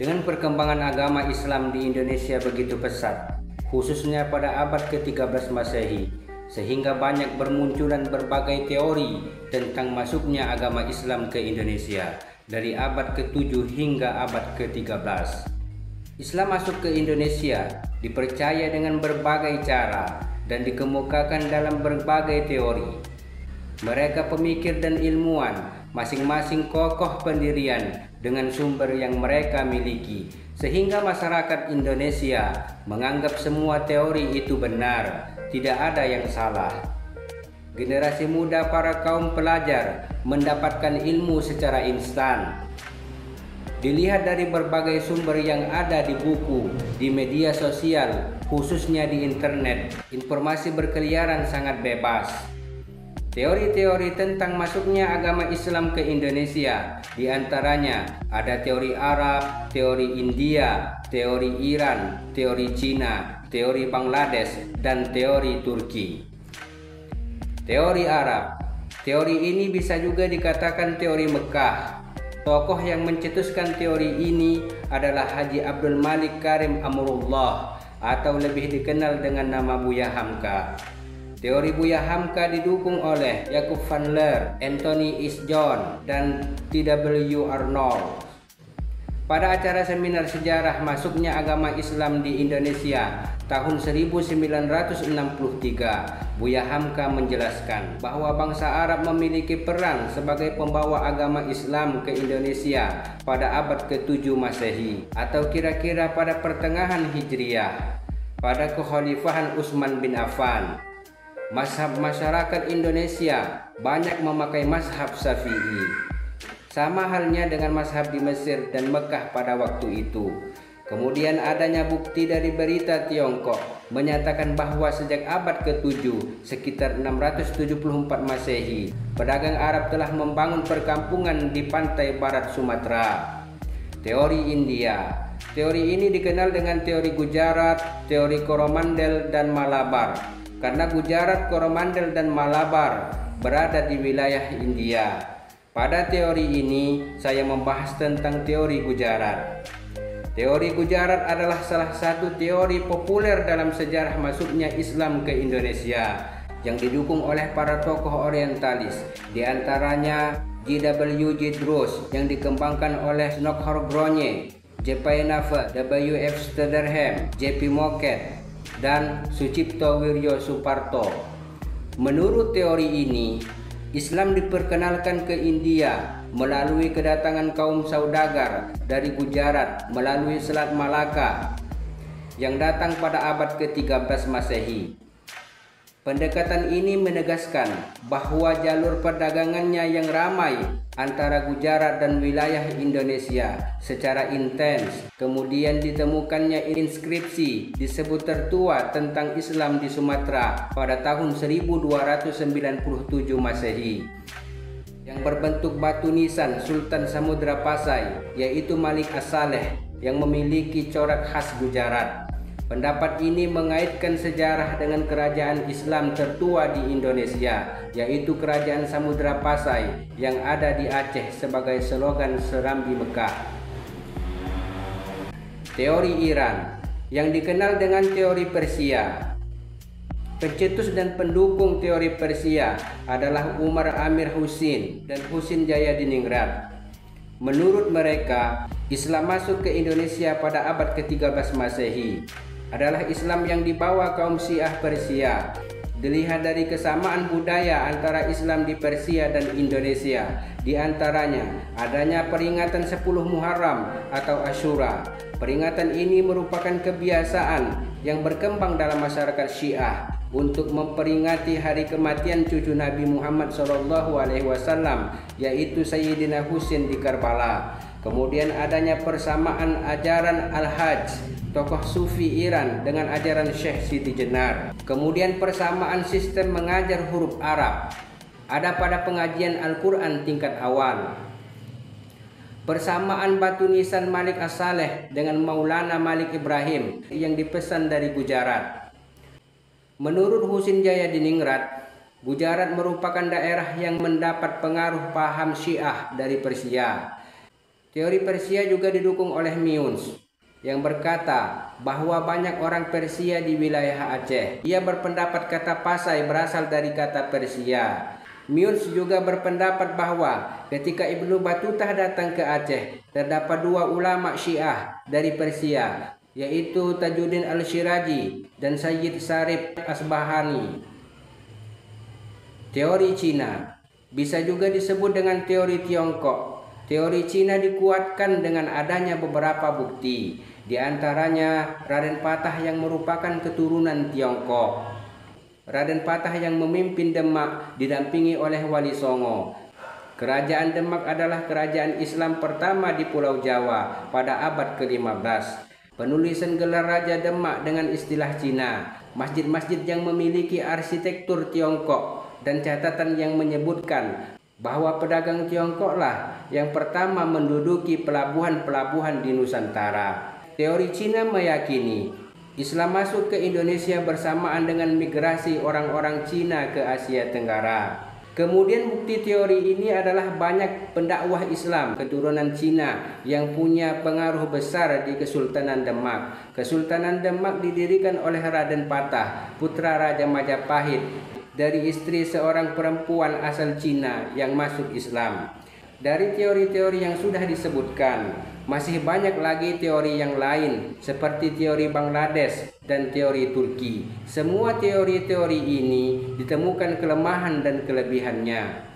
Dengan perkembangan agama Islam di Indonesia begitu pesat, khususnya pada abad ke-13 Masehi, sehingga banyak bermunculan berbagai teori tentang masuknya agama Islam ke Indonesia dari abad ke-7 hingga abad ke-13. Islam masuk ke Indonesia dipercaya dengan berbagai cara dan dikemukakan dalam berbagai teori. Mereka pemikir dan ilmuwan, masing-masing kokoh pendirian dengan sumber yang mereka miliki, sehingga masyarakat Indonesia menganggap semua teori itu benar, tidak ada yang salah. Generasi muda para kaum pelajar mendapatkan ilmu secara instan. Dilihat dari berbagai sumber yang ada di buku, di media sosial, khususnya di internet, informasi berkeliaran sangat bebas. Teori-teori tentang masuknya agama Islam ke Indonesia, diantaranya ada teori Arab, teori India, teori Iran, teori Cina, teori Bangladesh, dan teori Turki. Teori Arab. Teori ini bisa juga dikatakan teori Mekah. Tokoh yang mencetuskan teori ini adalah Haji Abdul Malik Karim Amrullah, atau lebih dikenal dengan nama Buya Hamka. Teori Buya Hamka didukung oleh Jacob van Leer, Anthony East John, dan T.W. Arnold. Pada acara seminar sejarah masuknya agama Islam di Indonesia tahun 1963, Buya Hamka menjelaskan bahwa bangsa Arab memiliki peran sebagai pembawa agama Islam ke Indonesia pada abad ke-7 Masehi atau kira-kira pada pertengahan Hijriah pada kekhalifahan Utsman bin Affan. Mazhab masyarakat Indonesia banyak memakai mazhab Syafi'i. Sama halnya dengan mazhab di Mesir dan Mekah pada waktu itu. Kemudian adanya bukti dari berita Tiongkok menyatakan bahwa sejak abad ke-7 sekitar 674 Masehi, pedagang Arab telah membangun perkampungan di pantai barat Sumatera. Teori India. Teori ini dikenal dengan teori Gujarat, teori Coromandel, dan Malabar. Karena Gujarat, Coromandel, dan Malabar berada di wilayah India. Pada teori ini, saya membahas tentang teori Gujarat. Teori Gujarat adalah salah satu teori populer dalam sejarah masuknya Islam ke Indonesia yang didukung oleh para tokoh orientalis, di antaranya J.W. Jedros yang dikembangkan oleh Snokhor Gronje, J.P. Nava, W.F. Stederham, J.P. Moket, dan Sucipto Wiryo Suparto. Menurut teori ini, Islam diperkenalkan ke India melalui kedatangan kaum saudagar dari Gujarat melalui Selat Malaka yang datang pada abad ke-13 Masehi. Pendekatan ini menegaskan bahwa jalur perdagangannya yang ramai antara Gujarat dan wilayah Indonesia secara intens. Kemudian ditemukannya inskripsi disebut tertua tentang Islam di Sumatera pada tahun 1297 Masehi yang berbentuk batu nisan Sultan Samudra Pasai, yaitu Malik As-Saleh, yang memiliki corak khas Gujarat. Pendapat ini mengaitkan sejarah dengan kerajaan Islam tertua di Indonesia, yaitu Kerajaan Samudra Pasai yang ada di Aceh sebagai slogan Serambi Mekah. Teori Iran, yang dikenal dengan teori Persia. Pencetus dan pendukung teori Persia adalah Umar Amir Husin dan Husin Jayadiningrat. Menurut mereka, Islam masuk ke Indonesia pada abad ke-13 Masehi. Adalah Islam yang dibawa kaum Syiah Persia. Dilihat dari kesamaan budaya antara Islam di Persia dan Indonesia, di antaranya adanya peringatan 10 Muharram atau Asyura. Peringatan ini merupakan kebiasaan yang berkembang dalam masyarakat Syiah untuk memperingati hari kematian cucu Nabi Muhammad SAW, yaitu Sayyidina Husin di Karbala. Kemudian adanya persamaan ajaran Al-Hajj, tokoh Sufi Iran, dengan ajaran Syekh Siti Jenar. Kemudian persamaan sistem mengajar huruf Arab ada pada pengajian Al-Quran tingkat awal. Persamaan batu nisan Malik As-Saleh dengan Maulana Malik Ibrahim yang dipesan dari Gujarat. Menurut Husin Jayadiningrat, Gujarat merupakan daerah yang mendapat pengaruh paham Syiah dari Persia. Teori Persia juga didukung oleh Miuns yang berkata bahwa banyak orang Persia di wilayah Aceh. Ia berpendapat kata Pasai berasal dari kata Persia. Miuns juga berpendapat bahwa ketika Ibnu Battuta datang ke Aceh, terdapat dua ulama Syiah dari Persia, yaitu Tajuddin Al-Syiraji dan Sayyid Sarif Asbahani. Teori Cina bisa juga disebut dengan teori Tiongkok. Teori Cina dikuatkan dengan adanya beberapa bukti, di antaranya Raden Patah yang merupakan keturunan Tiongkok. Raden Patah yang memimpin Demak didampingi oleh Wali Songo. Kerajaan Demak adalah kerajaan Islam pertama di Pulau Jawa pada abad ke-15. Penulisan gelar Raja Demak dengan istilah Cina, masjid-masjid yang memiliki arsitektur Tiongkok, dan catatan yang menyebutkan bahwa pedagang Tiongkoklah yang pertama menduduki pelabuhan-pelabuhan di Nusantara. Teori Cina meyakini Islam masuk ke Indonesia bersamaan dengan migrasi orang-orang Cina ke Asia Tenggara. Kemudian bukti teori ini adalah banyak pendakwah Islam keturunan Cina yang punya pengaruh besar di Kesultanan Demak. Kesultanan Demak didirikan oleh Raden Patah, putra Raja Majapahit, dari istri seorang perempuan asal Cina yang masuk Islam. Dari teori-teori yang sudah disebutkan, masih banyak lagi teori yang lain seperti teori Bangladesh dan teori Turki. Semua teori-teori ini ditemukan kelemahan dan kelebihannya.